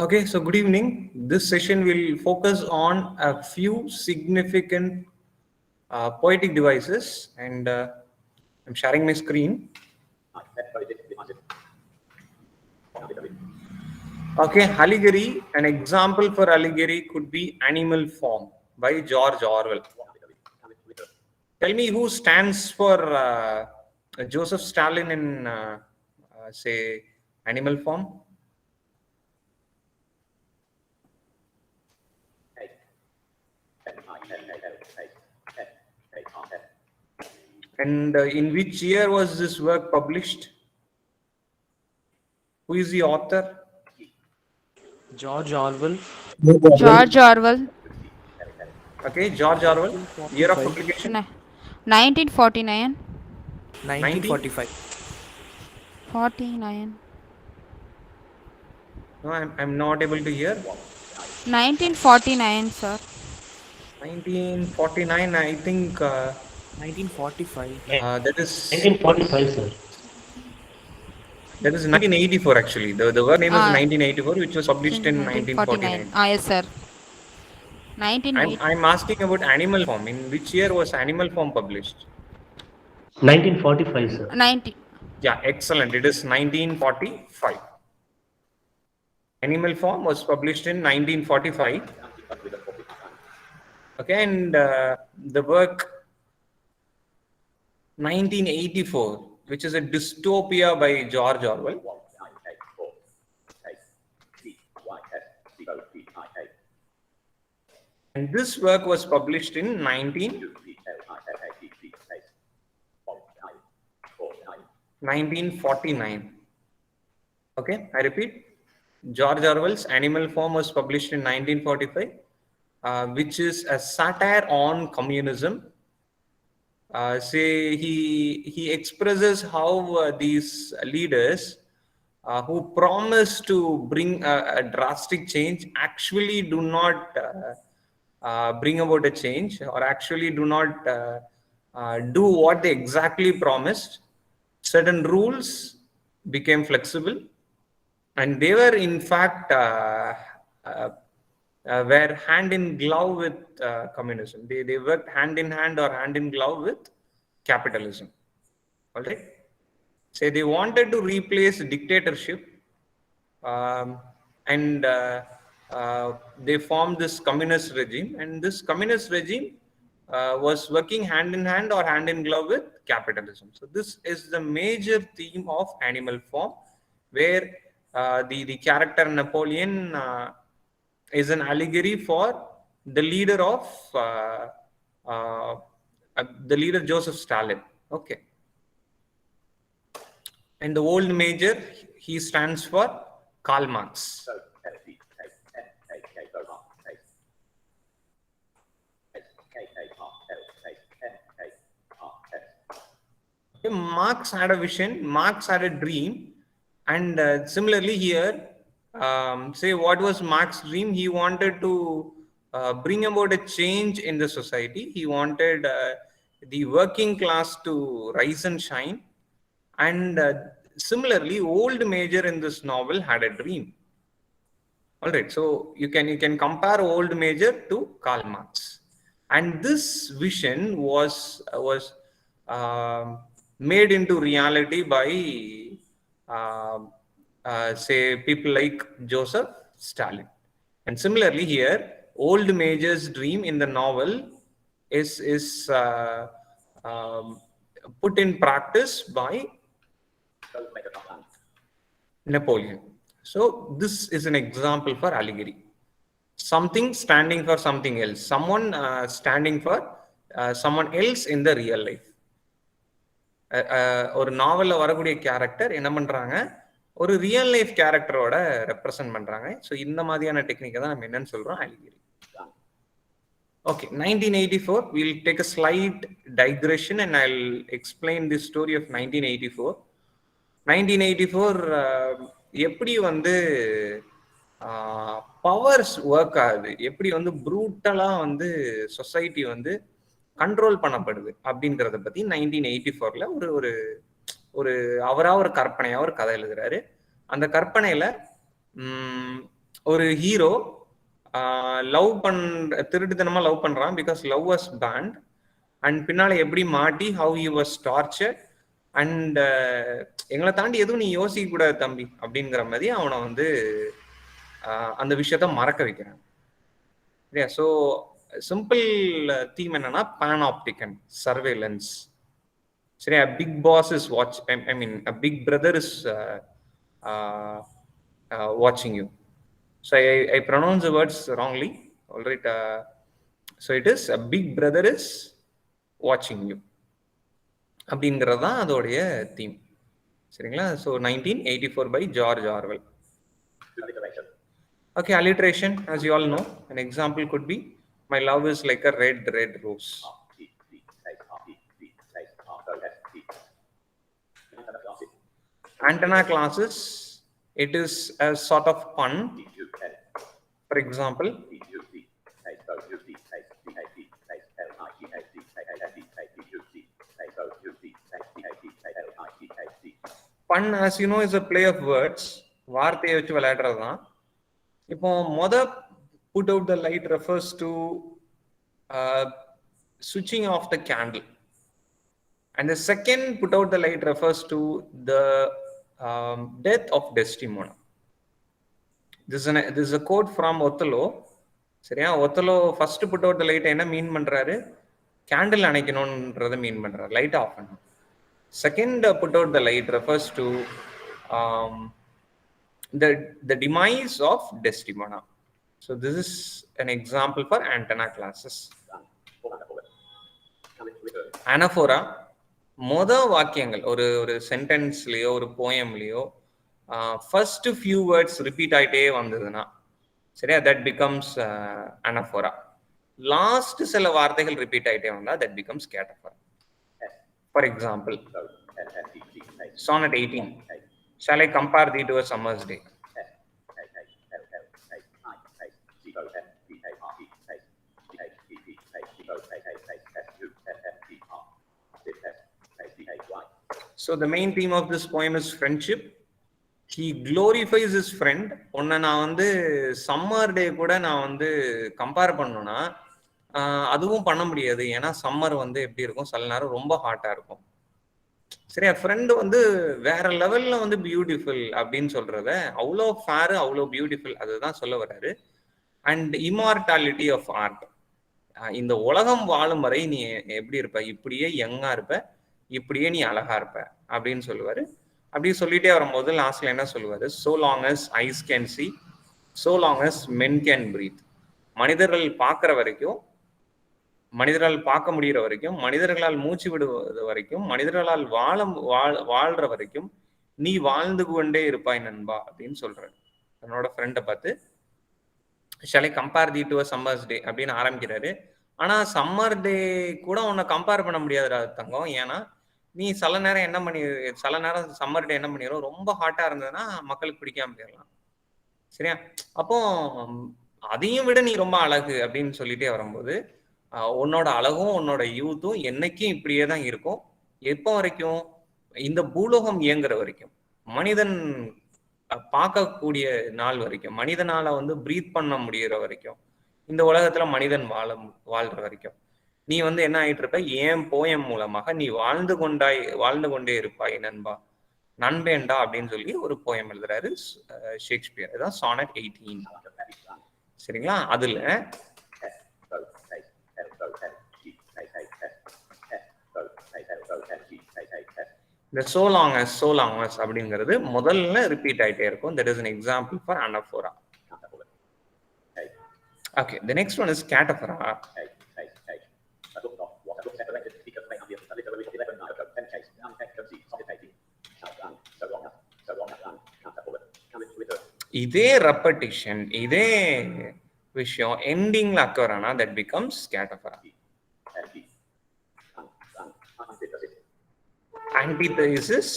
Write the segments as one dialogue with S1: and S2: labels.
S1: Okay, so good evening. This session will focus on a few significant poetic devices, and I'm sharing my screen. Okay, allegory. An example for allegory could be Animal Farm by George Orwell. Tell me who stands for Joseph Stalin in, say, Animal Farm? And in which year was this work published? Who is the author?
S2: George Orwell,
S3: George Orwell,
S1: Okay, George Orwell. Year of
S2: 1945.
S1: publication?
S3: 1949.
S1: 19?
S2: 1945.
S3: 49.
S1: No, I'm not able to hear.
S3: 1949, sir.
S1: 1949, I think
S2: 1945.
S1: that is
S4: 1945, sir.
S1: 1984 actually. The work name is
S3: Ah,
S1: 1984, which was published in
S3: 1949.
S1: 1949.
S3: Yes, sir. 1980.
S1: I'm asking about Animal Farm. In which year was Animal Farm published?
S4: 1945, sir.
S3: 90.
S1: Yeah, excellent. It is 1945. Animal Farm was published in 1945. Okay, and the work 1984, which is a dystopia by George Orwell. And this work was published in 1949. Okay, I repeat. George Orwell's Animal Farm was published in 1945, which is a satire on communism. Say he expresses how these leaders who promise to bring a drastic change actually do not bring about a change, or actually do not do what they exactly promised. Certain rules became flexible, and they were in fact uh, were hand in glove with communism. They worked hand in hand or hand in glove with capitalism. All right. Say they wanted to replace dictatorship, and they formed this communist regime, and this communist regime was working hand in hand or hand in glove with capitalism. So this is the major theme of Animal Farm, where the character Napoleon is an allegory for the leader of uh, the leader Joseph Stalin. Okay. And the old major, he stands for Karl Marx. Marx had a vision, Marx had a dream, and similarly here, say what was Marx's dream? He wanted to bring about a change in the society. He wanted the working class to rise and shine, and similarly, old major in this novel had a dream. All right, so you can compare old major to Karl Marx, and this vision was made into reality by say people like Joseph Stalin. And similarly here, old major's dream in the novel is put in practice by Napoleon. So this is an example for allegory. Something standing for something else. Someone standing for someone else in the real life. ஒரு நாவல்ல வரக்கூடிய character என்ன பண்றாங்க, ஒரு real life கேரக்டரோட represent பண்றாங்க. So இந்த மாதிரியான டெக்னிக்கை தான் நம்ம என்னன்னு சொல்றோம், allegory. Okay, 1984. We'll take a slight digression and I'll explain the story of 1984. 1984 எப்படி வந்து பவர்ஸ் ஒர்க் ஆகுது, எப்படி வந்து ப்ரூட்டலா வந்து சொசைட்டி வந்து கண்ட்ரோல் பண்ணப்படுது அப்படிங்கிறத பத்தி 1984 ஒரு ஒரு ஒரு அவரா ஒரு கற்பனையா ஒரு கதை எழுதுறாரு. அந்த கற்பனையில ஒரு ஹீரோ லவ் திருட்டுத்தனமா லவ் பண்றான் because love was pant. And பின்னால எப்படி மாட்டி have he was torture and எங்களை தாண்டி எதுவும் நீ யோசிக்க கூடாது தம்பி அப்படிங்கிற மாதிரி அவனை வந்து அந்த விஷயத்த மறக்க வைக்கிறான். சரியா? ஸோ சிம்பிள் தீம் என்னன்னா பானாப்டிகன் சர்வேலன்ஸ். சரியா? Big Boss is watch, I mean Big Brother is watching you. So I pronounce the words wrongly. All right. So it is a big brother is watching you. அப்படிங்கிறது தான் அதோடைய theme. சரிங்களா? So 1984 by George Orwell. Okay, alliteration, as you all know, an example could be, my love is like a red, red rose. Antenna classes, it is a sort of pun. For example, pun, as you know, is a play of words. வார்த்தையை வச்சு விளையாடுறது தான். இப்போ put out the light refers to switching off the candle, and the second put out the light refers to the death of Desdemona. This is a quote from Othello. சரியா? Othello first put out the light என்ன மீன் பண்றாரு? Candle அணைக்கணும்ன்றத மீன் பண்றாரு, light off பண்ணணும். Second put out the light refers to the demise of Desdemona. So this is an example for antenna classes. Anaphora, வாக்கியங்கள் ஒரு சென்டென்ஸ்லயோ ஒரு போயம்லயோ first few words repeat ஆயிட்டே வந்ததுன்னா சரியா, தட் பிகம்ஸ் anaphora. லாஸ்ட் சில வார்த்தைகள் ரிப்பீட் ஆயிட்டே வந்தா that becomes cataphora. For example, sonnet 18, shall I compare thee to a summer's day? So the main theme of this poem is friendship. He glorifies his friend. ஒன்ன நான் வந்து summer டே கூட நான் வந்து கம்பேர் பண்ணணும்னா அதுவும் பண்ண முடியாது. ஏன்னா சம்மர் வந்து எப்படி இருக்கும், சில நேரம் ரொம்ப ஹாட்டா இருக்கும். சரியா? ஃப்ரெண்டு வந்து வேற லெவல்ல வந்து பியூட்டிஃபுல் அப்படின்னு சொல்றத, அவ்வளோ ஃபேரு அவ்வளோ பியூட்டிஃபுல், அதுதான் சொல்ல வர்றாரு. அண்ட் இமார்டாலிட்டி ஆஃப் ஆர்ட், இந்த உலகம் வாழும் வரை நீ எப்படி இருப்ப, இப்படியே யங்கா இருப்ப, இப்படியே நீ அழகா இருப்ப அப்படின்னு சொல்லுவாரு. அப்படி சொல்லிட்டே வரும்போது லாஸ்ட்ல என்ன சொல்லுவாரு? so long as eyes can see, so long as men can breathe. மனிதர்கள் பார்க்கிற வரைக்கும், மனிதர்களால் பார்க்க முடிகிற வரைக்கும், மனிதர்களால் மூச்சு விடுவது வரைக்கும், மனிதர்களால் வாழ்ற வரைக்கும் நீ வாழ்ந்து கொண்டே இருப்பாய் நண்பா அப்படின்னு சொல்றாரு என்னோட ஃப்ரெண்டை பார்த்து. shall I compare thee to a summer's day அப்படின்னு ஆரம்பிக்கிறாரு. ஆனா சம்மர் டே கூட உன்னை கம்பேர் பண்ண முடியாதுடா தங்கம். ஏன்னா நீ சில நேரம் சம்மர் டே என்ன பண்ணிடும், ரொம்ப ஹாட்டா இருந்ததுன்னா மக்களுக்கு பிடிக்காம போயிடலாம். சரியா? அப்போ அதையும் விட நீ ரொம்ப அழகு அப்படின்னு சொல்லிட்டே வரும்போது உன்னோட அழகும் உன்னோட யூத்தும் என்னைக்கும் இப்படியே தான் இருக்கும். எப்போ வரைக்கும்? இந்த பூலோகம் இயங்குற வரைக்கும், மனிதன் பார்க்கக்கூடிய நாள் வரைக்கும், மனிதனால வந்து பிரீத் பண்ண முடிகிற வரைக்கும், இந்த உலகத்துல மனிதன் வாழ்ற வரைக்கும் நீ வந்து என்ன ஆயிட்டு இருப்ப, ஏன் போயம் மூலமாக நீ வாழ்ந்து கொண்டே இருப்பாய் நண்பா, நண்பேண்டா அப்படின்னு சொல்லி ஒரு போயம் எழுதுறாரு ஷேக்ஸ்பியர். அதான் sonnet 18. சரிங்களா? அதுல இந்த so long as அப்படிங்கிறது முதல்ல ரிப்பீட் ஆயிட்டே இருக்கும். that is an example for anaphora. Okay, the next one is cataphora. இதே ரெப்படிஷன், இதே விஷயம் எண்டிங்ல அக்கர் ஆனா that becomes cataphora. Antithesis,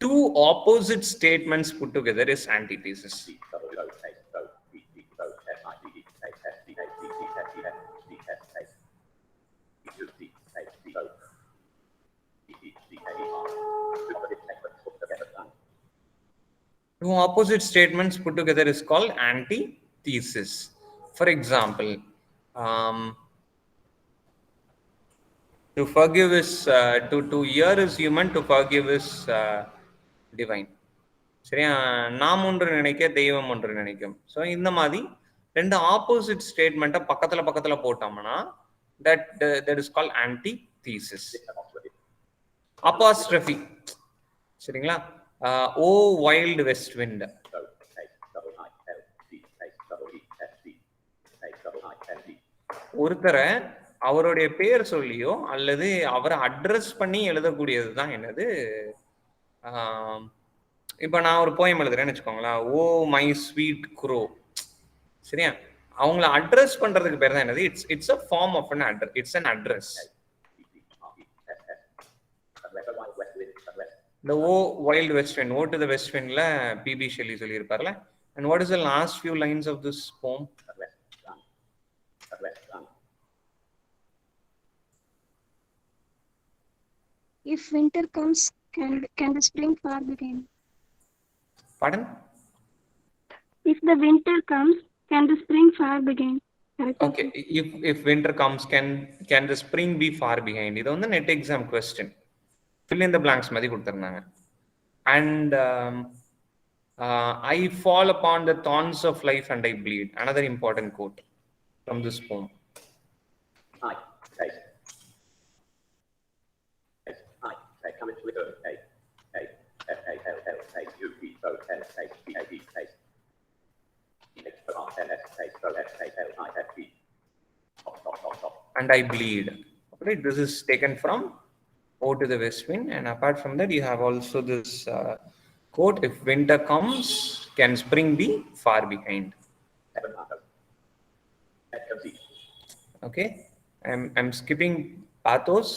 S1: two opposite statements put together is antithesis. Two opposite statements put together is called antithesis. For example, to forgive is to hear is human, to forgive is divine. சரியா? நாம் ஒன்று நினைக்க தெய்வம் ஒன்று நினைக்கும். So இந்த மாதிரி ரெண்டு ஆப்போசிட் ஸ்டேட்மெண்ட்டை பக்கத்துல போட்டோம்னா that is called antithesis. Apostrophe. சரிங்களா? ஓ வைல்ட் வெஸ்ட் விண்ட். ஒருத்தரை அவருடைய பேர் சொல்லியோ அல்லது அவரை அட்ரஸ் பண்ணி எழுதக்கூடியது தான் என்னது. இப்போ நான் ஒரு போயம் எழுதுறேன்னு வச்சுக்கோங்களேன், ஓ மை ஸ்வீட் குரோ. சரியா? அவங்கள அட்ரஸ் பண்றதுக்கு பேர் தான் என்னது, it's a form of an address, it's an address. இந்த O wild west wind, ode to the west விண்ட்ல பிபி ஷெல்லி சொல்லியிருப்பார்ல. And what is the last few lines of this poem?
S4: If winter comes, can the spring far begin?
S1: Pardon?
S4: If the winter comes, can the spring far begin? Correct.
S1: Okay. If winter comes, can the spring be far behind? இது வந்து net exam question. Fill in the blanks மாதிரி கொடுத்திருந்தாங்க. And I fall upon the thorns of life and I bleed. Another important quote from this poem. And I bleed. Okay, this is taken from O to the West Wind, and apart from that, you have also this quote: "If winter comes, can spring be far behind?" Okay, I'm skipping pathos.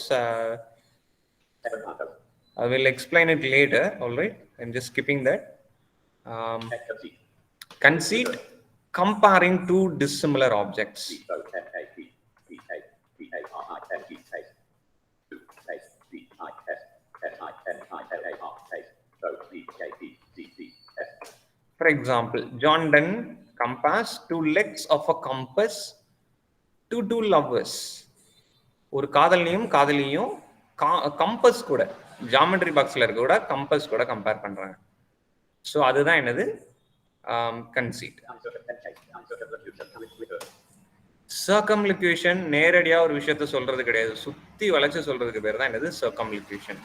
S1: I will explain it later. All right, I'm just skipping that. Conceit, comparing two dissimilar objects. For example, John Donne compares two legs of a compass to two lovers. ஒரு காதலியும் compass கூட, geometry பாக்ஸ்ல இருக்க கூட compass கூட compare பண்றாங்க. So அதுதான் என்னது conceit. சர்க்கம்லிக்யூஷன் நேரடியா ஒரு விஷயத்த சொல்றது கிடையாது, சுத்தி வளைச்சு சொல்றதுக்கு பேர் தான் என்னது சர்க்கம்லிக்யூஷன்.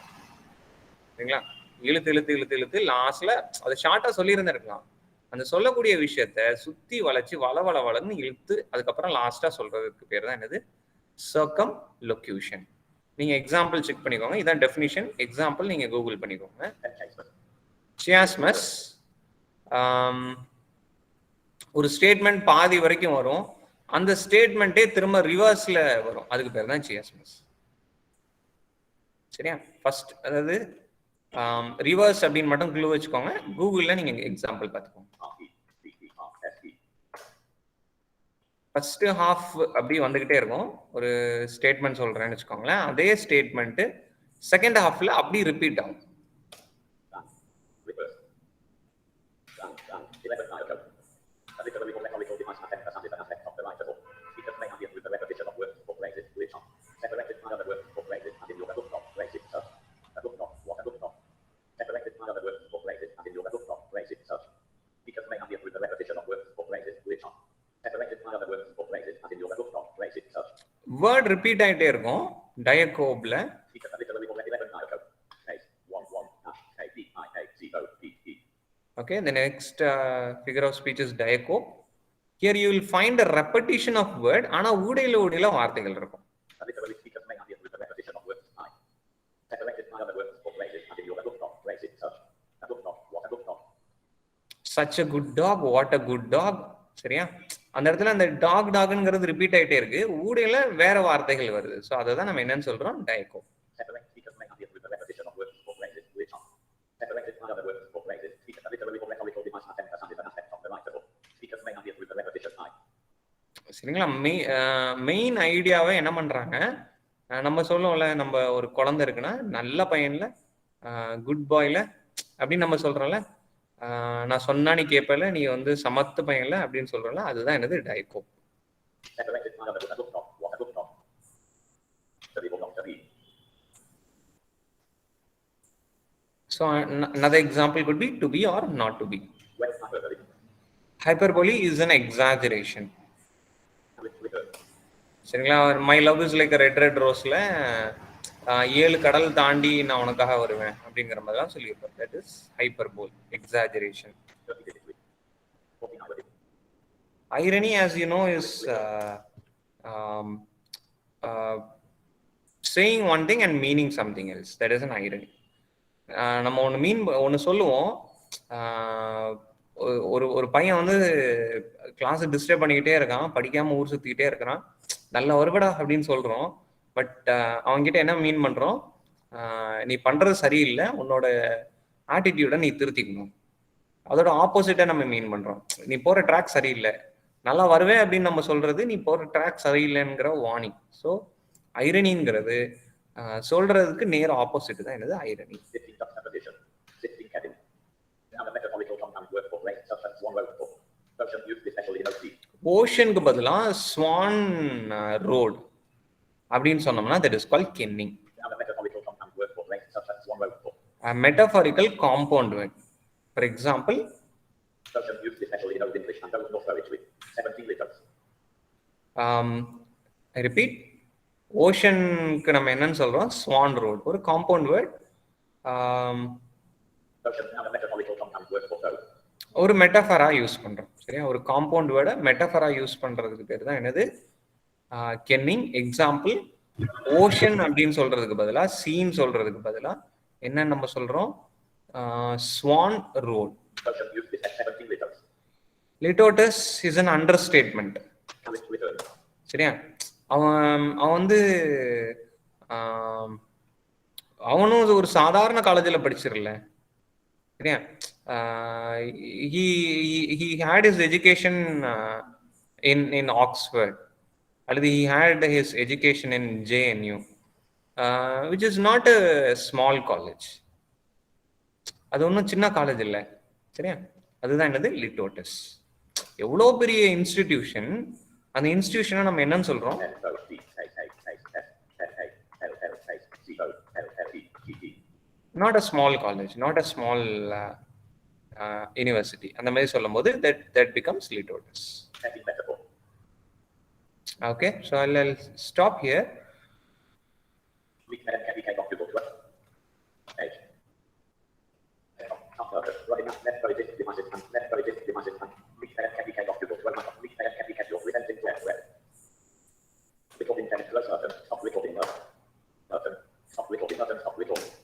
S1: சரிங்களா? இழுத்து லாஸ்ட்ல அதை ஷார்ட்டா சொல்லியிருந்திருக்கலாம். அந்த சொல்லக்கூடிய விஷயத்த சுத்தி வளைச்சு வளன்னு இழுத்து அதுக்கப்புறம் லாஸ்டா சொல்றதுக்கு பேர் தான் என்னது சர்க்கம்லொக்யூஷன். நீங்க எக்ஸாம்பிள் செக் பண்ணிக்கோங்க, இதான் டெஃபினிஷன். எக்ஸாம்பிள் நீங்க கூகுள் பண்ணிக்கோங்க. சியாஸ்மஸ், ஒரு ஸ்டேட்மெண்ட் பாதி வரைக்கும் வரும், அந்த ஸ்டேட்மெண்ட்டே திரும்ப ரிவர்ஸ்ல வரும், அதுக்கு பேர் தான் சியாஸ்மஸ். சரியா? ஃபர்ஸ்ட் அதாவது ரிவர்ஸ் அப்படின்னு மட்டும் க்ளூ வச்சுக்கோங்க, கூகுள்ல நீங்க எக்ஸாம்பிள் பார்த்துக்கோங்க. ஃபர்ஸ்ட் ஹாஃப் அப்படி வந்துகிட்டே இருக்கும், ஒரு ஸ்டேட்மெண்ட் சொல்றேன்னு வச்சுக்கோங்களேன், அதே ஸ்டேட்மெண்ட் செகண்ட் ஹாஃப்ல அப்படி ரிப்பீட் ஆகும். வேர்ட் ரிப்பீட் ஆயிட்டே இருக்கும் டயகோப்ல. Okay, the next figure of speech is diacope. Here you will find a repetition of word, ஆனா ஊடையில வார்த்தைகள் இருக்கும். Such a good dog, what a good dog. சரியா? அந்த இடத்துல அந்த டாக்ங்கிறது ரிப்பீட் ஆயிட்டே இருக்கு, ஊடையில வேற வார்த்தைகள் வருது. ஸோ அதை தான் நம்ம என்னன்னு சொல்றோம், டயகோப். சரிங்களா? மெயின் ஐடியாவை என்ன பண்றாங்க, நம்ம சொல்லுவோம்ல, நம்ம ஒரு குழந்தை இருக்குன்னா நல்ல பையன்ல குட் பாய்ல அப்படின்னு நம்ம சொல்றோம்ல, நான் சொன்னா நீ கேட்பல, நீ வந்து சமத்து பையன்ல அப்படின்னு சொல்றல, அதுதான் என்னது டைகோப். So another example could be to be or not to be. Hyperbole is an exaggeration. சரிங்களா? My love is like red red ரோஸ்ல 7 கடல் தாண்டி நான் உனக்காக வருவேன் அப்படிங்கிற மாதிரி தான் சொல்லியிருப்பார். That is hyperbole, exaggeration. Irony, as you know, is saying one thing and meaning something else. That is an irony. நம்ம ஒன்று சொல்லுவோம். ஒரு பையன் வந்து கிளாஸ் டிஸ்டர்ப் பண்ணிக்கிட்டே இருக்கான், படிக்காம ஊர் சுத்திக்கிட்டே இருக்கிறான், நல்ல வருவடா அப்படின்னு சொல்றோம். பட் அவன்கிட்ட என்ன மீன் பண்றோம்? நீ பண்றது சரியில்லை, உன்னோட ஆட்டிடியூட நீ திருத்திக்கணும். அதோட ஆப்போசிட்டா நம்ம மீன் பண்றோம். நீ போற ட்ராக் சரியில்லை, நல்லா வருவேன் அப்படின்னு நம்ம சொல்றது நீ போற ட்ராக் சரியில்லைங்கிற வார்னிங். ஸோ ஐரனிங்கிறது சொல்றதுக்கு நேர ஆப்போசிட் தான் என்னது ஐரனி. ஓஷனுக்கு பதிலா ஸ்வான் ரோட் அப்படின்னு சொன்னோம்னா that is called kenning. Metaphorical compound word. For example, I repeat, ஓஷனுக்கு நம்ம என்னன்னு சொல்றோம்? Swan road. ஒரு காம்பவுண்ட் வேர்ட், ஒரு மெட்டஃபரா யூஸ் பண்றோம். சரியா? ஒரு காம்பவுண்ட் வேர்டை மெட்டஃபரா யூஸ் பண்றதுக்கு பேர் தான் என்னது? கென்னிங். எக்ஸாம்பிள், ஓஷன் அப்படின்னு சொல்றதுக்கு பதிலா, சீன் சொல்றதுக்கு பதிலா என்ன நம்ம சொல்றோம்? Swan road. Litotes is an understatement. சரியா? அவன் வந்து அவனும் ஒரு சாதாரண காலேஜில் படிச்சிடல. சரியா? he had his education in Oxford, அல்லது he had his education in JNU, which is not a small college. அது ஒன்றும் சின்ன காலேஜ் இல்லை. சரியா? அதுதான் என்னது? லிட்டோட்டஸ். எவ்வளோ பெரிய இன்ஸ்டிடியூஷன். அந்த இன்ஸ்டிடியூஷனை நம்ம என்னன்னு சொல்றோம்? Not a small college, not a small university. அந்த மாதிரி சொல்லும் போது that becomes லிட்டோட்டஸ். Okay, so I'll stop here. Stop recording.